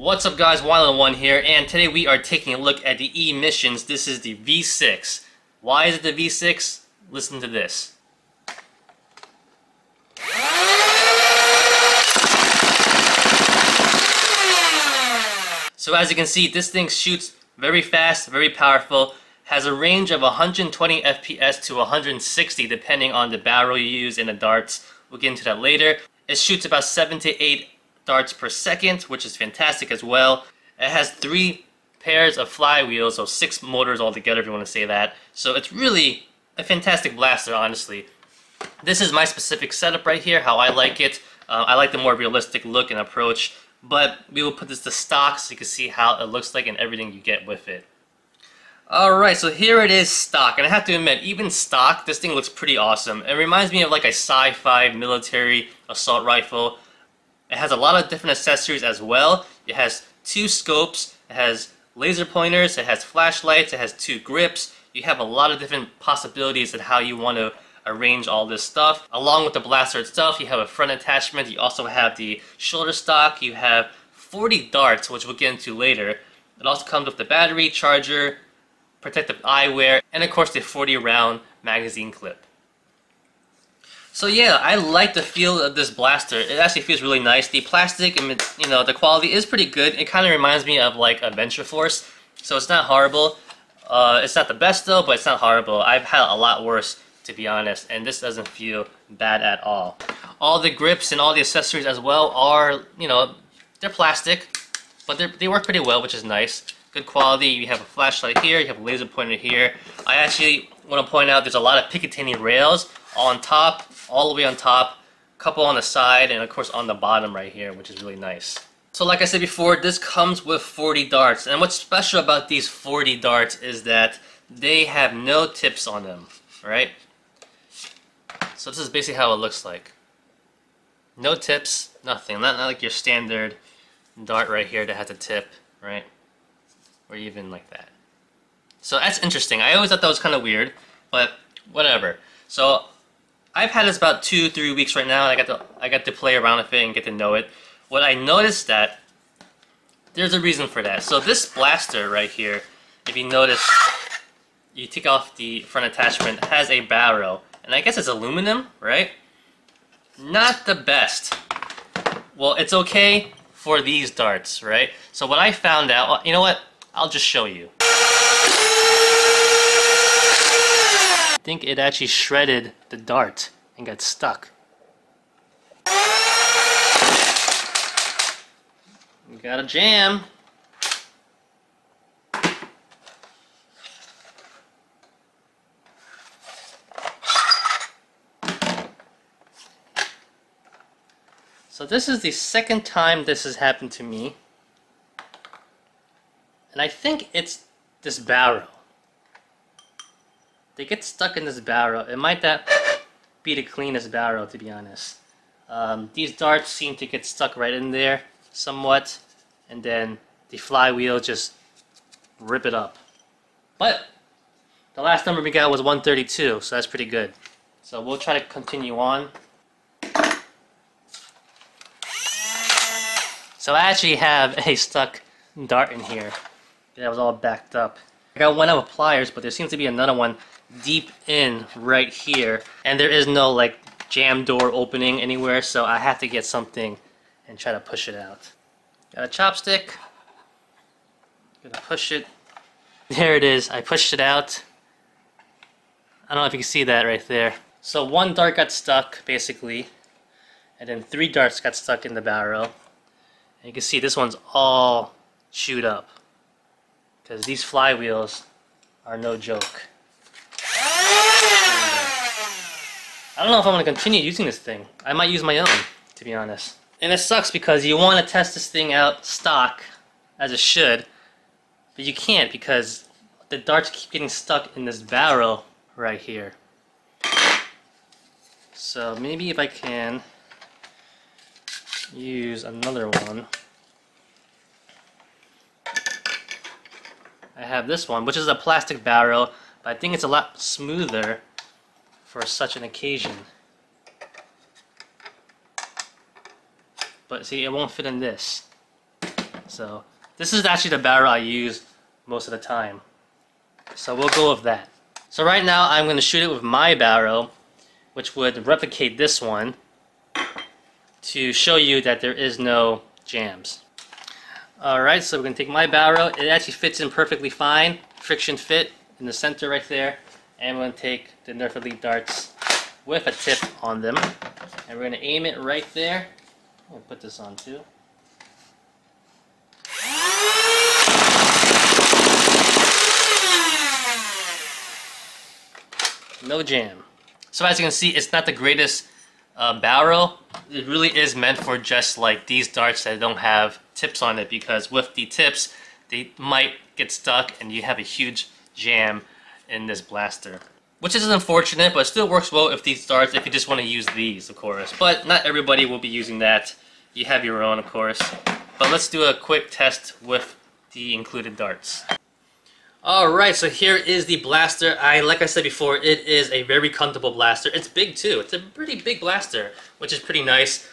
What's up guys, One here, and today we are taking a look at the Emissions. This is the V6. Why is it the V6? Listen to this. So as you can see, this thing shoots very fast, very powerful, has a range of 120 FPS to 160 depending on the barrel you use and the darts. We'll get into that later. It shoots about 7 to 8 darts per second, which is fantastic as well. It has 3 pairs of flywheels, so 6 motors altogether if you want to say that. So it's really a fantastic blaster, honestly. This is my specific setup right here, how I like it. I like the more realistic look and approach, but we will put this to stock so you can see how it looks like and everything you get with it. Alright, so here it is stock, and I have to admit, even stock, this thing looks pretty awesome. It reminds me of like a sci-fi military assault rifle. It has a lot of different accessories as well. It has 2 scopes, it has laser pointers, it has flashlights, it has 2 grips. You have a lot of different possibilities of how you want to arrange all this stuff. Along with the blaster itself, you have a front attachment, you also have the shoulder stock, you have 40 darts, which we'll get into later. It also comes with the battery, charger, protective eyewear, and of course the 40 round magazine clip. So yeah, I like the feel of this blaster. It actually feels really nice. The plastic and the quality is pretty good. It kind of reminds me of like Adventure Force, so it's not horrible. It's not the best though, but it's not horrible. I've had a lot worse, to be honest, and this doesn't feel bad at all. All the grips and all the accessories as well are, they're plastic, but they work pretty well, which is nice. Good quality. You have a flashlight here, you have a laser pointer here. I actually want to point out there's a lot of Picatinny rails on top, all the way on top, a couple on the side, and of course on the bottom right here, which is really nice. So like I said before, this comes with 40 darts, and what's special about these 40 darts is that they have no tips on them, right? So this is basically how it looks like. No tips, nothing. Not like your standard dart right here that has a tip, right? Or even like that. So that's interesting. I always thought that was kind of weird, but whatever. So I've had this about 2-3 weeks right now, and I got to play around with it and get to know it. What I noticed that there's a reason for that. So this blaster right here, if you notice, you take off the front attachment, has a barrel, and I guess it's aluminum, right? Not the best. Well, it's okay for these darts, right? So what I found out, you know what? I'll just show you. I think it actually shredded the dart and got stuck. You got a jam. So this is the second time this has happened to me. And I think it's this barrel. They get stuck in this barrel. It might not be the cleanest barrel, to be honest. These darts seem to get stuck right in there somewhat, and then the flywheel just rip it up. But the last number we got was 132, so that's pretty good. So we'll try to continue on. So I actually have a stuck dart in here that was all backed up. I got one out with pliers, but there seems to be another one deep in right here, and there is no like jam door opening anywhere, so I have to get something and try to push it out. Got a chopstick. Gonna push it. There it is. I pushed it out. I don't know if you can see that right there. So 1 dart got stuck basically, and then 3 darts got stuck in the barrel. And you can see this one's all chewed up, because these flywheels are no joke. I don't know if I'm going to continue using this thing. I might use my own, to be honest. And it sucks because you want to test this thing out stock, as it should, but you can't because the darts keep getting stuck in this barrel right here. So maybe if I can use another one. I have this one, which is a plastic barrel, but I think it's a lot smoother for such an occasion. But see, it won't fit in this. So this is actually the barrel I use most of the time. So we'll go with that. So right now I'm going to shoot it with my barrel, which would replicate this one to show you that there is no jams. Alright, so we're going to take my barrel. It actually fits in perfectly fine. Friction fit in the center right there. And we're going to take the NERF Elite darts with a tip on them. And we're going to aim it right there. I'm going to put this on too. No jam. So as you can see, it's not the greatest barrel. It really is meant for just like these darts that don't have tips on it, because with the tips, they might get stuck and you have a huge jam in this blaster. Which is unfortunate, but it still works well if these darts, if you just want to use these, of course. But not everybody will be using that. You have your own, of course. But let's do a quick test with the included darts. Alright, so here is the blaster. Like I said before, it is a very comfortable blaster. It's big too. It's a pretty big blaster, which is pretty nice.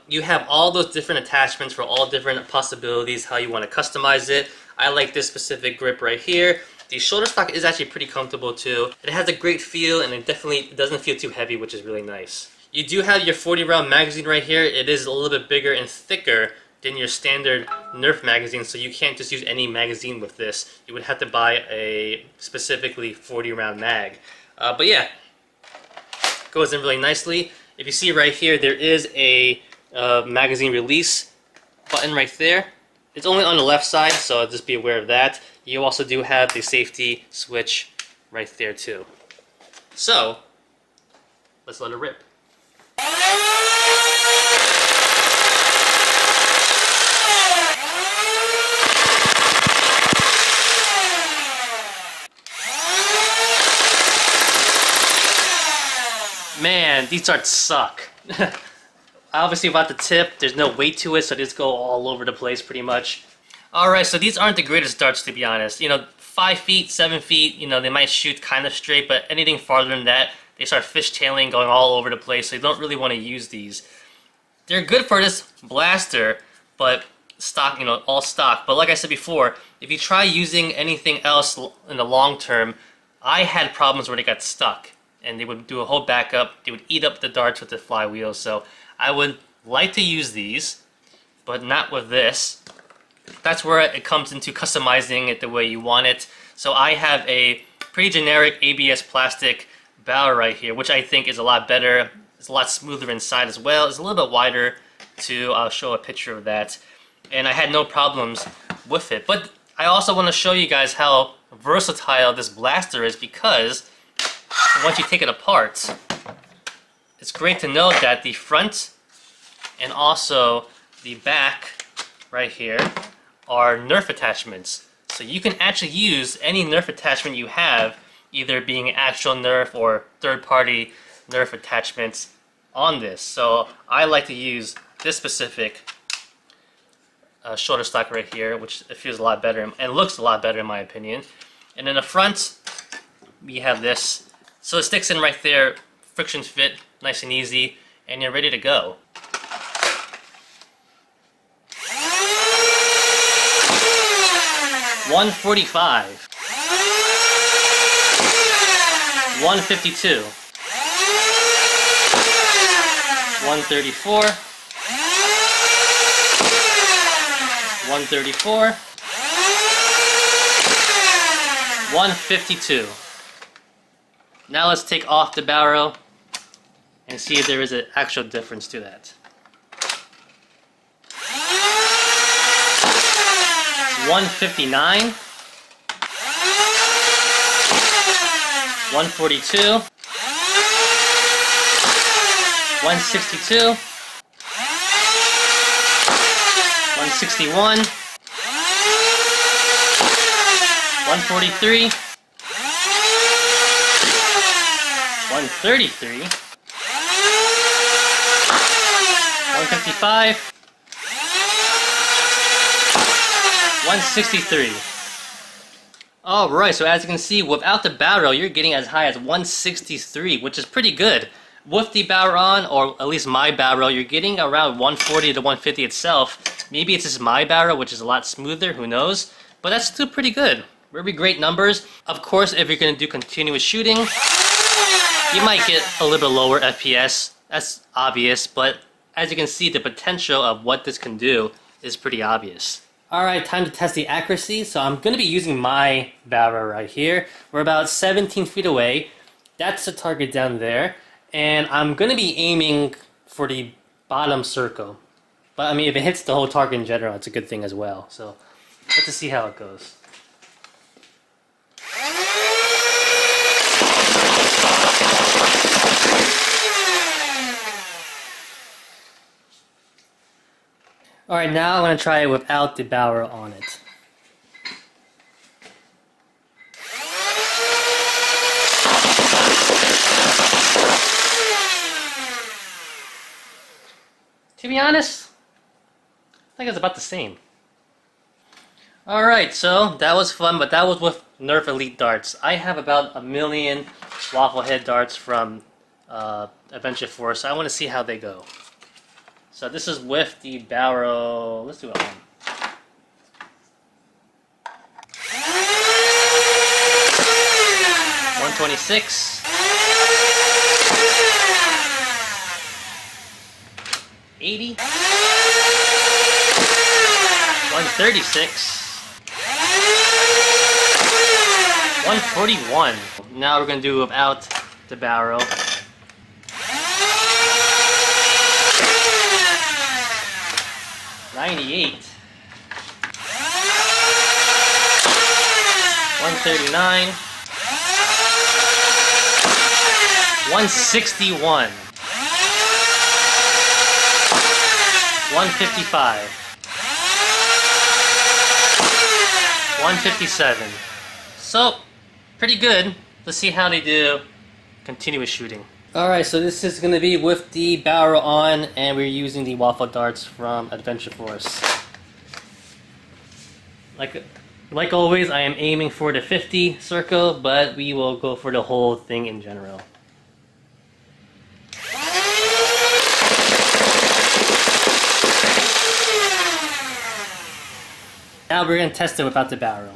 You have all those different attachments for all different possibilities, how you want to customize it. I like this specific grip right here. The shoulder stock is actually pretty comfortable too. It has a great feel, and it definitely doesn't feel too heavy, which is really nice. You do have your 40 round magazine right here. It is a little bit bigger and thicker than your standard NERF magazine, so you can't just use any magazine with this. You would have to buy a specifically 40 round mag. But yeah, goes in really nicely. If you see right here, there is a magazine release button right there. It's only on the left side, so just be aware of that. You also do have the safety switch right there too. So, let's let it rip. Man, these darts suck. Obviously without the tip, there's no weight to it, so they just go all over the place pretty much. Alright, so these aren't the greatest darts, to be honest. You know, 5 feet, 7 feet, you know, they might shoot kind of straight, but anything farther than that, they start fishtailing, going all over the place, so you don't really want to use these. They're good for this blaster, but stock, you know, all stock. But like I said before, if you try using anything else in the long term, I had problems where they got stuck, and they would do a whole backup. They would eat up the darts with the flywheel, so I would like to use these, but not with this. That's where it comes into customizing it the way you want it. So I have a pretty generic ABS plastic barrel right here, which I think is a lot better. It's a lot smoother inside as well. It's a little bit wider too. I'll show a picture of that. And I had no problems with it. But I also want to show you guys how versatile this blaster is, because once you take it apart, it's great to know that the front and also the back right here are NERF attachments. So you can actually use any NERF attachment you have, either being actual NERF or third-party NERF attachments on this. So I like to use this specific shoulder stock right here, which it feels a lot better and looks a lot better in my opinion. And in the front, we have this. So it sticks in right there, friction fit, nice and easy, and you're ready to go. $145, $152, $134, $134, $152. Now let's take off the barrel and see if there is an actual difference to that. 159, 142, 162, 161, 143, 133, 155, 163. Alright, so as you can see, without the barrel, you're getting as high as 163, which is pretty good. with the barrel on, or at least my barrel, you're getting around 140 to 150 itself. Maybe it's just my barrel, which is a lot smoother, who knows? But that's still pretty good. Very great numbers. Of course, if you're going to do continuous shooting, you might get a little bit lower FPS. That's obvious, but as you can see, the potential of what this can do is pretty obvious. Alright, time to test the accuracy. So I'm going to be using my barrel right here. We're about 17 feet away. That's the target down there. And I'm going to be aiming for the bottom circle. But I mean, if it hits the whole target in general, it's a good thing as well. So let's just see how it goes. Alright, now I'm going to try it without the barrel on it. To be honest, I think it's about the same. Alright, so that was fun, but that was with NERF Elite darts. I have about 1 million waffle head darts from Adventure Force, so I want to see how they go. So this is with the barrel. Let's do it on. $126. $80. $136. $141. Now we're gonna do without the barrel. $98. $139. $161. $155. $157. So, pretty good. Let's see how they do continuous shooting. Alright, so this is going to be with the barrel on, and we're using the waffle darts from Adventure Force. Like always, I am aiming for the 50 circle, but we will go for the whole thing in general. Now we're going to test it without the barrel.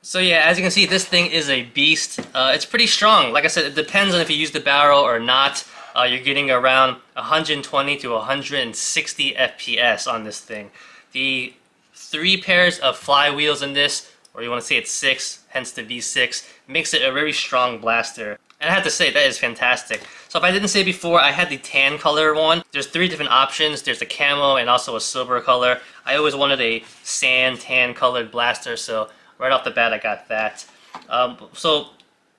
So yeah, as you can see, this thing is a beast. It's pretty strong. Like I said, it depends on if you use the barrel or not. You're getting around 120 to 160 FPS on this thing. The 3 pairs of flywheels in this, or you want to say it's 6, hence the V6, makes it a very strong blaster. And I have to say, that is fantastic. So if I didn't say before, I had the tan color one. There's 3 different options. There's a camo and also a silver color. I always wanted a sand tan colored blaster, so right off the bat I got that.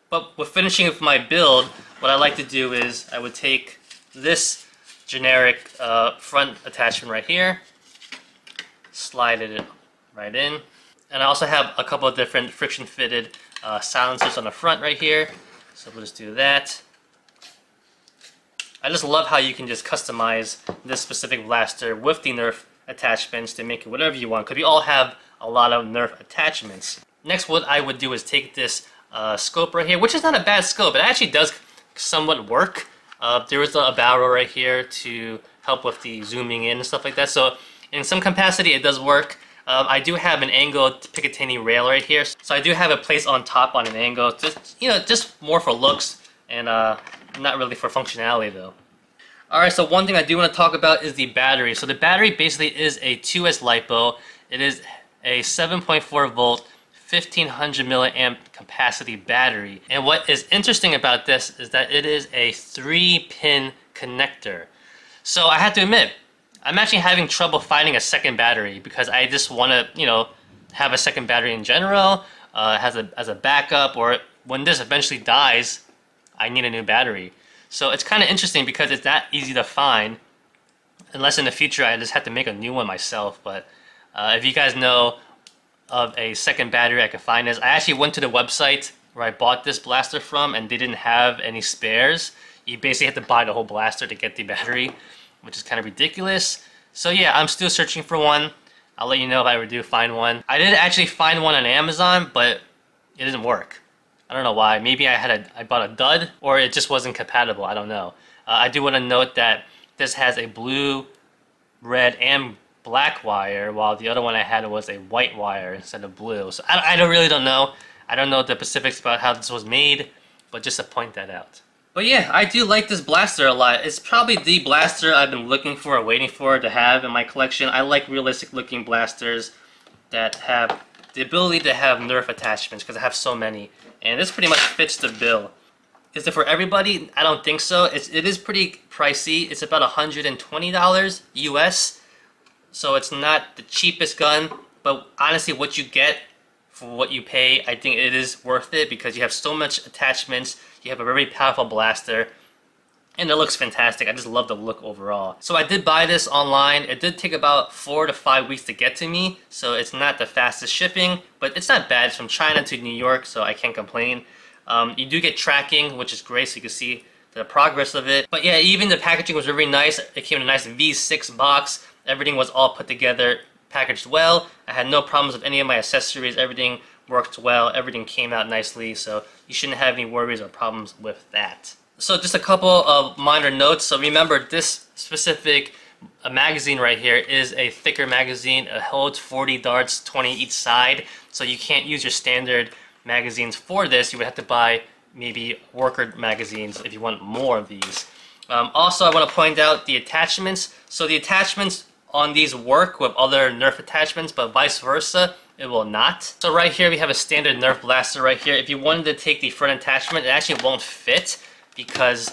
But with finishing with my build, what I like to do is I would take this generic front attachment right here, slide it right in, and I also have a couple of different friction fitted silencers on the front right here, so we'll just do that. I just love how you can just customize this specific blaster with the NERF attachments to make it whatever you want, because we all have a lot of NERF attachments. Next, what I would do is take this scope right here, which is not a bad scope. It actually does somewhat work. There is a barrel right here to help with the zooming in and stuff like that. So in some capacity, it does work. I do have an angled Picatinny rail right here, so I do have it placed on top on an angle. Just more for looks and not really for functionality though. Alright, so one thing I do want to talk about is the battery. So the battery basically is a 2S LiPo. It is a 7.4 volt, 1500 milliamp capacity battery. And what is interesting about this is that it is a 3-pin connector. So I have to admit, I'm actually having trouble finding a second battery because I just want to, have a second battery in general, as a backup, or when this eventually dies, I need a new battery. So it's kind of interesting because it's not easy to find, unless in the future I just have to make a new one myself. But if you guys know of a second battery I can find this, I actually went to the website where I bought this blaster from, and they didn't have any spares. You basically have to buy the whole blaster to get the battery, which is kind of ridiculous. So yeah, I'm still searching for one. I'll let you know if I ever do find one. I did actually find one on Amazon, but it didn't work. I don't know why. Maybe I bought a dud, or it just wasn't compatible. I don't know. I do want to note that this has a blue, red, and black wire, while the other one I had was a white wire instead of blue. So I really don't know. I don't know the specifics about how this was made, but just to point that out. But yeah, I do like this blaster a lot. It's probably the blaster I've been looking for or waiting for to have in my collection. I like realistic looking blasters that have the ability to have NERF attachments, because I have so many. And this pretty much fits the bill. Is it for everybody? I don't think so. It is pretty pricey. It's about $120 US. So it's not the cheapest gun, but honestly what you get for what you pay, I think it is worth it, because you have so much attachments, you have a very powerful blaster, and it looks fantastic. I just love the look overall. So I did buy this online. It did take about 4 to 5 weeks to get to me, so it's not the fastest shipping, but it's not bad. It's from China to New York, so I can't complain. You do get tracking, which is great, so you can see the progress of it. But yeah, even the packaging was very nice. It came in a nice V6 box. Everything was all put together, packaged well. I had no problems with any of my accessories. Everything worked well. Everything came out nicely, so you shouldn't have any worries or problems with that. So just a couple of minor notes. So remember, this specific magazine right here is a thicker magazine. It holds 40 darts, 20 each side, so you can't use your standard magazines for this. You would have to buy maybe worker magazines if you want more of these. Also, I want to point out the attachments. So the attachments on these work with other NERF attachments, but vice versa, it will not. So right here we have a standard NERF blaster right here. If you wanted to take the front attachment, it actually won't fit, because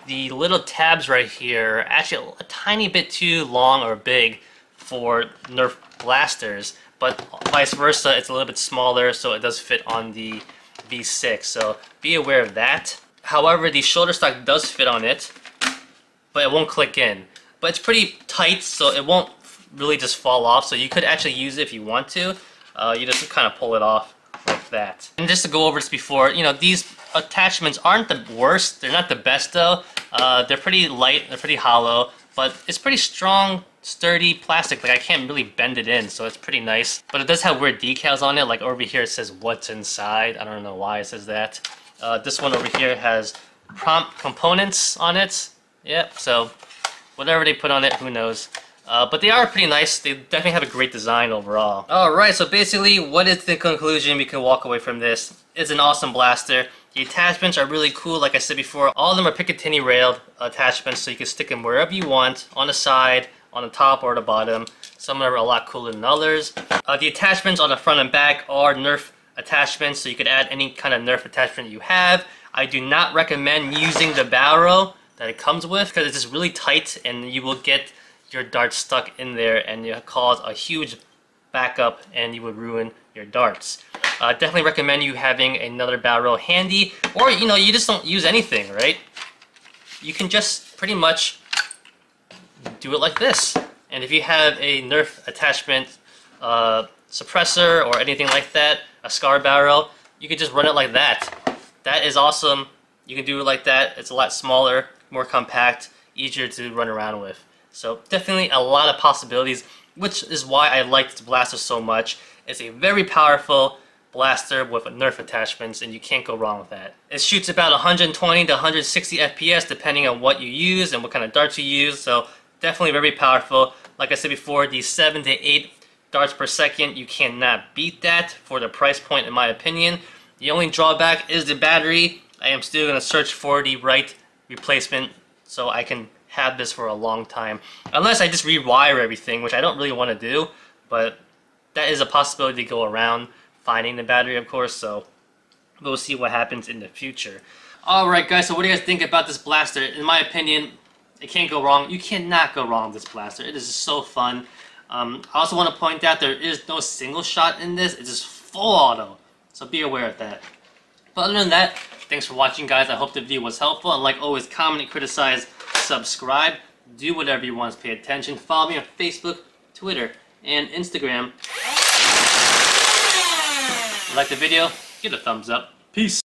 the little tabs right here are actually a tiny bit too long or big for NERF blasters, but vice versa, it's a little bit smaller, so it does fit on the V6, so be aware of that. However, the shoulder stock does fit on it, but it won't click in. But it's pretty tight, so it won't really just fall off, so you could actually use it if you want to. You just kind of pull it off like that. And just to go over this before, you know, these attachments aren't the worst. They're not the best though. They're pretty light, they're pretty hollow, but it's pretty strong, sturdy plastic. Like I can't really bend it in, so it's pretty nice. But it does have weird decals on it. Like over here it says what's inside. I don't know why it says that. This one over here has prompt components on it. Yep, so whatever they put on it, who knows. But they are pretty nice. They definitely have a great design overall. Alright, so basically, what is the conclusion we can walk away from this? It's an awesome blaster. The attachments are really cool, like I said before. All of them are Picatinny railed attachments, so you can stick them wherever you want, on the side, on the top, or the bottom. Some of them are a lot cooler than others. The attachments on the front and back are NERF attachments, so you could add any kind of NERF attachment you have. I do not recommend using the barrel that it comes with, because it's just really tight, and you will get your darts stuck in there, and you'll cause a huge backup, and you would ruin your darts. Definitely recommend you having another barrel handy, or you know, you just don't use anything, right? You can just pretty much do it like this. And if you have a NERF attachment suppressor or anything like that, a SCAR barrel, you can just run it like that. That is awesome. You can do it like that. It's a lot smaller, more compact, easier to run around with. So definitely a lot of possibilities, which is why I like this blaster so much. It's a very powerful blaster with NERF attachments, and you can't go wrong with that. It shoots about 120 to 160 FPS depending on what you use and what kind of darts you use, so definitely very powerful. Like I said before, the 7 to 8 darts per second, you cannot beat that for the price point in my opinion. The only drawback is the battery. I am still going to search for the right replacement so I can have this for a long time. Unless I just rewire everything, which I don't really want to do, but that is a possibility to go around finding the battery, of course, so we'll see what happens in the future. Alright guys, so what do you guys think about this blaster? In my opinion, it can't go wrong. You cannot go wrong with this blaster. It is just so fun. I also want to point out there is no single shot in this. It's just full auto, so be aware of that. But other than that, thanks for watching guys. I hope the video was helpful, and like always, comment, criticize, subscribe, do whatever you want to pay attention. Follow me on Facebook, Twitter, and Instagram. Like the video, give it a thumbs up. Peace.